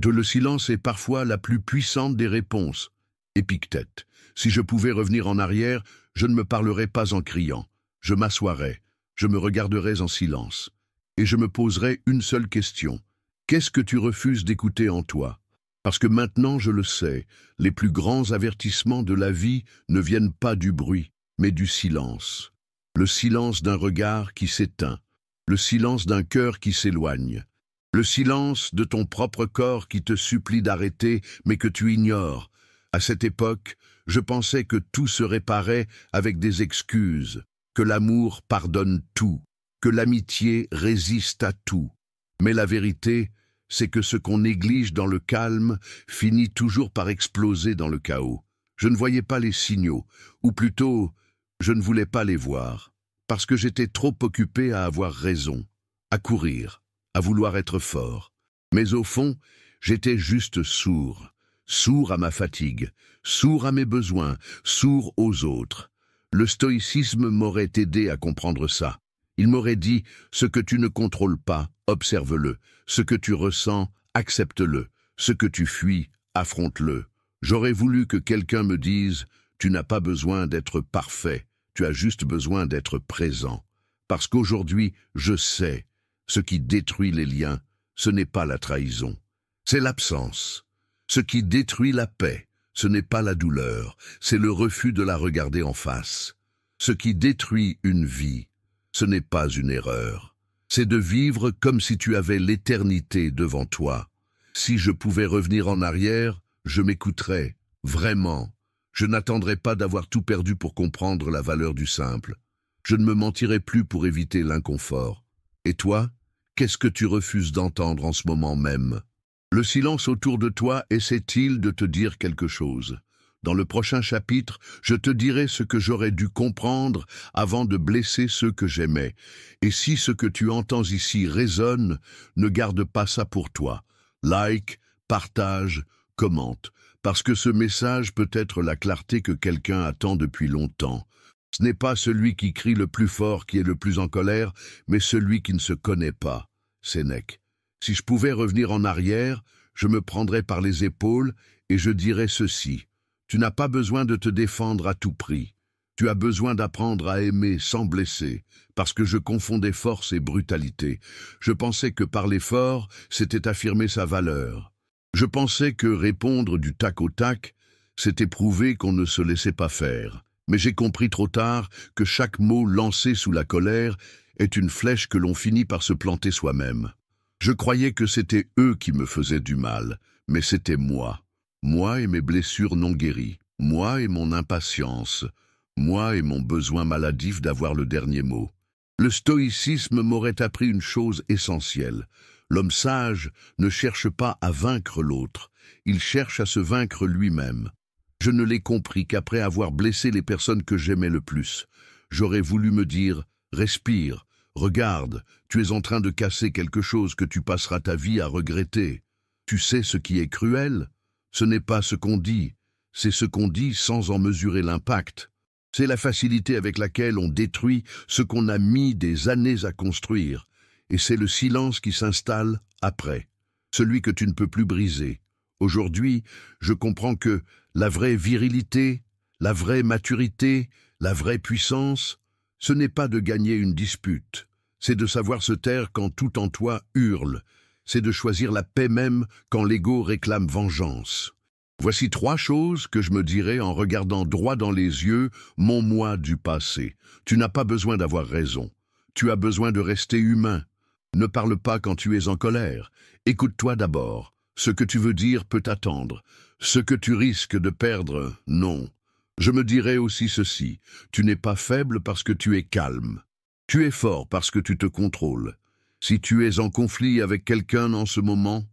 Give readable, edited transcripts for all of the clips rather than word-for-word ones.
Le silence est parfois la plus puissante des réponses. Épictète. Si je pouvais revenir en arrière, je ne me parlerais pas en criant. Je m'assoirais, je me regarderais en silence. Et je me poserais une seule question. Qu'est-ce que tu refuses d'écouter en toi? Parce que maintenant je le sais, les plus grands avertissements de la vie ne viennent pas du bruit, mais du silence. Le silence d'un regard qui s'éteint, le silence d'un cœur qui s'éloigne, le silence de ton propre corps qui te supplie d'arrêter, mais que tu ignores. À cette époque, je pensais que tout se réparait avec des excuses, que l'amour pardonne tout, que l'amitié résiste à tout. Mais la vérité, c'est que ce qu'on néglige dans le calme finit toujours par exploser dans le chaos. Je ne voyais pas les signaux, ou plutôt, je ne voulais pas les voir, parce que j'étais trop occupé à avoir raison, à courir, à vouloir être fort. Mais au fond, j'étais juste sourd, sourd à ma fatigue, sourd à mes besoins, sourd aux autres. Le stoïcisme m'aurait aidé à comprendre ça. Il m'aurait dit, ce que tu ne contrôles pas, observe-le. Ce que tu ressens, accepte-le. Ce que tu fuis, affronte-le. J'aurais voulu que quelqu'un me dise, tu n'as pas besoin d'être parfait, tu as juste besoin d'être présent. Parce qu'aujourd'hui, je sais, ce qui détruit les liens, ce n'est pas la trahison, c'est l'absence. Ce qui détruit la paix, ce n'est pas la douleur, c'est le refus de la regarder en face. Ce qui détruit une vie, ce n'est pas une erreur. C'est de vivre comme si tu avais l'éternité devant toi. Si je pouvais revenir en arrière, je m'écouterais, vraiment. Je n'attendrais pas d'avoir tout perdu pour comprendre la valeur du simple. Je ne me mentirais plus pour éviter l'inconfort. Et toi, qu'est-ce que tu refuses d'entendre en ce moment même? Le silence autour de toi essaie-t-il de te dire quelque chose? Dans le prochain chapitre, je te dirai ce que j'aurais dû comprendre avant de blesser ceux que j'aimais. Et si ce que tu entends ici résonne, ne garde pas ça pour toi. Like, partage, commente, parce que ce message peut être la clarté que quelqu'un attend depuis longtemps. Ce n'est pas celui qui crie le plus fort qui est le plus en colère, mais celui qui ne se connaît pas. Sénèque. Si je pouvais revenir en arrière, je me prendrais par les épaules et je dirais ceci. Tu n'as pas besoin de te défendre à tout prix. Tu as besoin d'apprendre à aimer sans blesser, parce que je confondais force et brutalité. Je pensais que parler fort, c'était affirmer sa valeur. Je pensais que répondre du tac au tac, c'était prouver qu'on ne se laissait pas faire. Mais j'ai compris trop tard que chaque mot lancé sous la colère est une flèche que l'on finit par se planter soi-même. Je croyais que c'était eux qui me faisaient du mal, mais c'était moi. Moi et mes blessures non guéries, moi et mon impatience, moi et mon besoin maladif d'avoir le dernier mot. Le stoïcisme m'aurait appris une chose essentielle. L'homme sage ne cherche pas à vaincre l'autre, il cherche à se vaincre lui-même. Je ne l'ai compris qu'après avoir blessé les personnes que j'aimais le plus. J'aurais voulu me dire « Respire, regarde, tu es en train de casser quelque chose que tu passeras ta vie à regretter. Tu sais ce qui est cruel ? Ce n'est pas ce qu'on dit, c'est ce qu'on dit sans en mesurer l'impact. C'est la facilité avec laquelle on détruit ce qu'on a mis des années à construire. Et c'est le silence qui s'installe après, celui que tu ne peux plus briser. Aujourd'hui, je comprends que la vraie virilité, la vraie maturité, la vraie puissance, ce n'est pas de gagner une dispute, c'est de savoir se taire quand tout en toi hurle, c'est de choisir la paix même quand l'ego réclame vengeance. Voici 3 choses que je me dirais en regardant droit dans les yeux mon moi du passé. Tu n'as pas besoin d'avoir raison, tu as besoin de rester humain. Ne parle pas quand tu es en colère, écoute-toi d'abord. Ce que tu veux dire peut attendre. Ce que tu risques de perdre, non. Je me dirais aussi ceci. Tu n'es pas faible parce que tu es calme. Tu es fort parce que tu te contrôles. Si tu es en conflit avec quelqu'un en ce moment,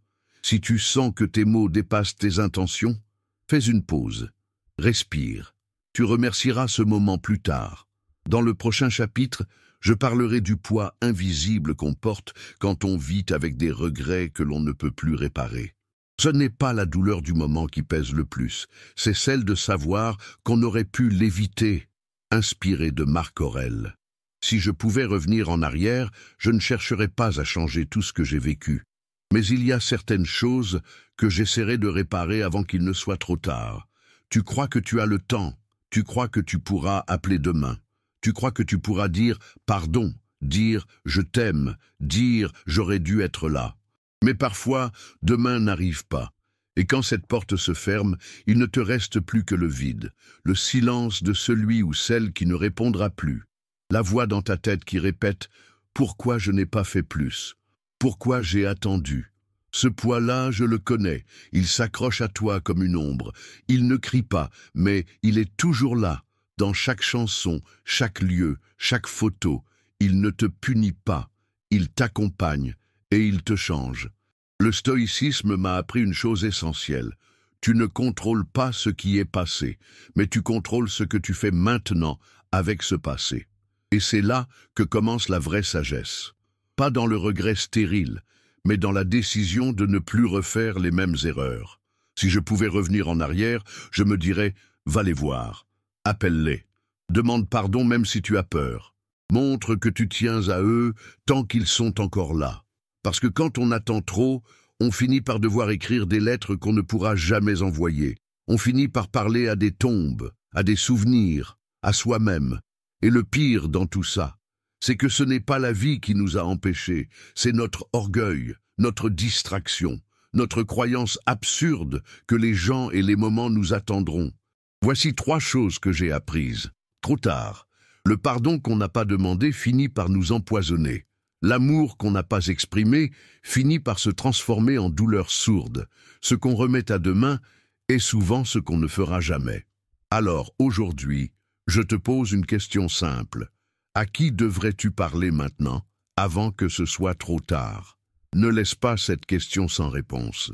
si tu sens que tes mots dépassent tes intentions, fais une pause. Respire. Tu remercieras ce moment plus tard. Dans le prochain chapitre, je parlerai du poids invisible qu'on porte quand on vit avec des regrets que l'on ne peut plus réparer. Ce n'est pas la douleur du moment qui pèse le plus, c'est celle de savoir qu'on aurait pu l'éviter. Inspiré de Marc Aurèle. Si je pouvais revenir en arrière, je ne chercherais pas à changer tout ce que j'ai vécu. Mais il y a certaines choses que j'essaierai de réparer avant qu'il ne soit trop tard. Tu crois que tu as le temps, tu crois que tu pourras appeler demain, tu crois que tu pourras dire « pardon », dire « je t'aime », dire « j'aurais dû être là ». Mais parfois, demain n'arrive pas. Et quand cette porte se ferme, il ne te reste plus que le vide, le silence de celui ou celle qui ne répondra plus. La voix dans ta tête qui répète « Pourquoi je n'ai pas fait plus ? Pourquoi j'ai attendu ?» Ce poids-là, je le connais, il s'accroche à toi comme une ombre. Il ne crie pas, mais il est toujours là, dans chaque chanson, chaque lieu, chaque photo. Il ne te punit pas, il t'accompagne et il te change. Le stoïcisme m'a appris une chose essentielle. Tu ne contrôles pas ce qui est passé, mais tu contrôles ce que tu fais maintenant avec ce passé. Et c'est là que commence la vraie sagesse. Pas dans le regret stérile, mais dans la décision de ne plus refaire les mêmes erreurs. Si je pouvais revenir en arrière, je me dirais « va les voir, appelle-les, demande pardon même si tu as peur, montre que tu tiens à eux tant qu'ils sont encore là. » Parce que quand on attend trop, on finit par devoir écrire des lettres qu'on ne pourra jamais envoyer. On finit par parler à des tombes, à des souvenirs, à soi-même. Et le pire dans tout ça, c'est que ce n'est pas la vie qui nous a empêchés, c'est notre orgueil, notre distraction, notre croyance absurde que les gens et les moments nous attendront. Voici 3 choses que j'ai apprises. Trop tard. Le pardon qu'on n'a pas demandé finit par nous empoisonner. L'amour qu'on n'a pas exprimé finit par se transformer en douleur sourde. Ce qu'on remet à demain est souvent ce qu'on ne fera jamais. Alors, aujourd'hui, je te pose une question simple. À qui devrais-tu parler maintenant, avant que ce soit trop tard? Ne laisse pas cette question sans réponse.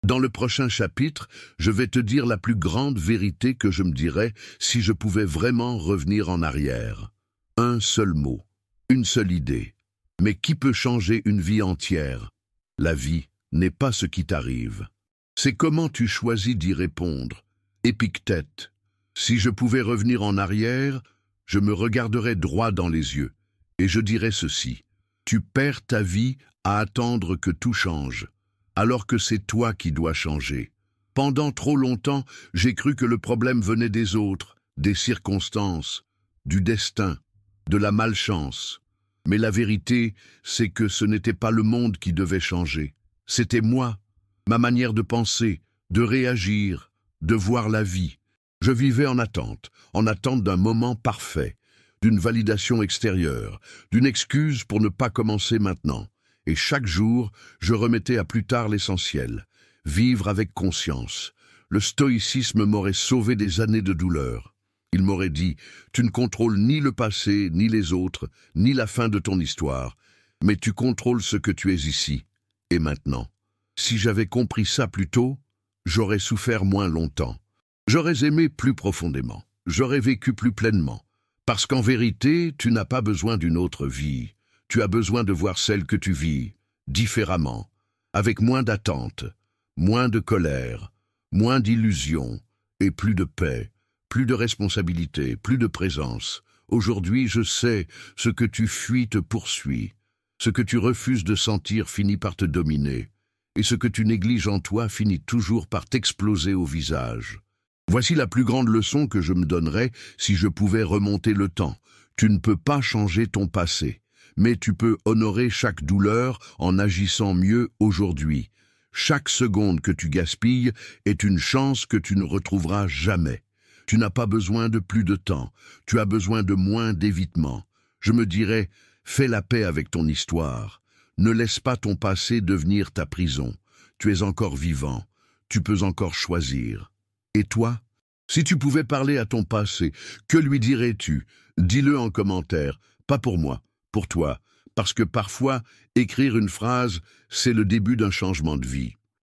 Dans le prochain chapitre, je vais te dire la plus grande vérité que je me dirais si je pouvais vraiment revenir en arrière. Un seul mot, une seule idée. Mais qui peut changer une vie entière? La vie n'est pas ce qui t'arrive. C'est comment tu choisis d'y répondre. Épictète. Si je pouvais revenir en arrière, je me regarderais droit dans les yeux, et je dirais ceci. Tu perds ta vie à attendre que tout change, alors que c'est toi qui dois changer. Pendant trop longtemps, j'ai cru que le problème venait des autres, des circonstances, du destin, de la malchance. Mais la vérité, c'est que ce n'était pas le monde qui devait changer. C'était moi, ma manière de penser, de réagir, de voir la vie. Je vivais en attente d'un moment parfait, d'une validation extérieure, d'une excuse pour ne pas commencer maintenant. Et chaque jour, je remettais à plus tard l'essentiel, vivre avec conscience. Le stoïcisme m'aurait sauvé des années de douleur. Il m'aurait dit, tu ne contrôles ni le passé, ni les autres, ni la fin de ton histoire, mais tu contrôles ce que tu es ici et maintenant. Si j'avais compris ça plus tôt, j'aurais souffert moins longtemps. J'aurais aimé plus profondément, j'aurais vécu plus pleinement. Parce qu'en vérité, tu n'as pas besoin d'une autre vie. Tu as besoin de voir celle que tu vis, différemment, avec moins d'attente, moins de colère, moins d'illusions et plus de paix, plus de responsabilité, plus de présence. Aujourd'hui, je sais, ce que tu fuis te poursuit. Ce que tu refuses de sentir finit par te dominer. Et ce que tu négliges en toi finit toujours par t'exploser au visage. Voici la plus grande leçon que je me donnerais si je pouvais remonter le temps. Tu ne peux pas changer ton passé, mais tu peux honorer chaque douleur en agissant mieux aujourd'hui. Chaque seconde que tu gaspilles est une chance que tu ne retrouveras jamais. Tu n'as pas besoin de plus de temps, tu as besoin de moins d'évitement. Je me dirais, fais la paix avec ton histoire. Ne laisse pas ton passé devenir ta prison. Tu es encore vivant, tu peux encore choisir. Et toi? Si tu pouvais parler à ton passé, que lui dirais-tu? Dis-le en commentaire, pas pour moi, pour toi, parce que parfois, écrire une phrase, c'est le début d'un changement de vie.